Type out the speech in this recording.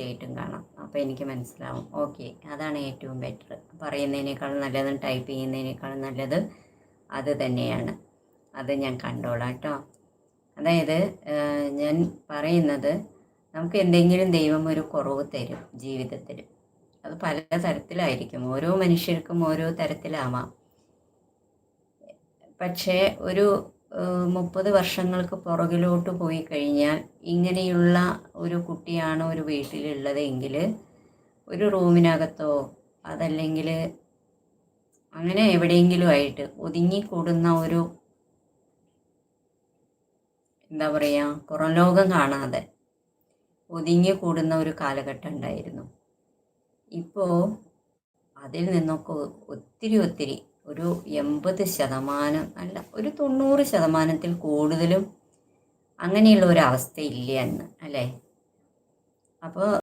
തീർച്ചയായിട്ടും കാണാം. അപ്പോൾ എനിക്ക് മനസ്സിലാവും. ഓക്കെ, അതാണ് ഏറ്റവും ബെറ്റർ. പറയുന്നതിനേക്കാളും നല്ലതും ടൈപ്പ് ചെയ്യുന്നതിനേക്കാളും നല്ലത് അത് തന്നെയാണ്. അത് ഞാൻ കണ്ടോളാം കേട്ടോ. അതായത് ഞാൻ പറയുന്നത്, നമുക്ക് എന്തെങ്കിലും ദൈവം ഒരു കുറവ് തരും ജീവിതത്തിൽ. അത് പല തരത്തിലായിരിക്കും. ഓരോ മനുഷ്യർക്കും ഓരോ തരത്തിലാവാം. പക്ഷേ ഒരു 30 വർഷങ്ങൾക്ക് പുറകിലോട്ട് പോയി കഴിഞ്ഞാൽ ഇങ്ങനെയുള്ള ഒരു കുട്ടിയാണ് ഒരു വീട്ടിലുള്ളത് എങ്കിൽ ഒരു റൂമിനകത്തോ അതല്ലെങ്കിൽ അങ്ങനെ എവിടെയെങ്കിലും ആയിട്ട് ഒതുങ്ങിക്കൂടുന്ന ഒരു, എന്താ പറയുക, പുറം ലോകം കാണാതെ ഒതുങ്ങിക്കൂടുന്ന ഒരു കാലഘട്ടം ഉണ്ടായിരുന്നു. ഇപ്പോൾ അതിൽ നിന്നൊക്കെ ഒത്തിരി ഒരു 80% അല്ല, ഒരു 90% കൂടുതലും അങ്ങനെയുള്ള ഒരു അവസ്ഥ ഇല്ല എന്ന്, അല്ലേ? അപ്പോൾ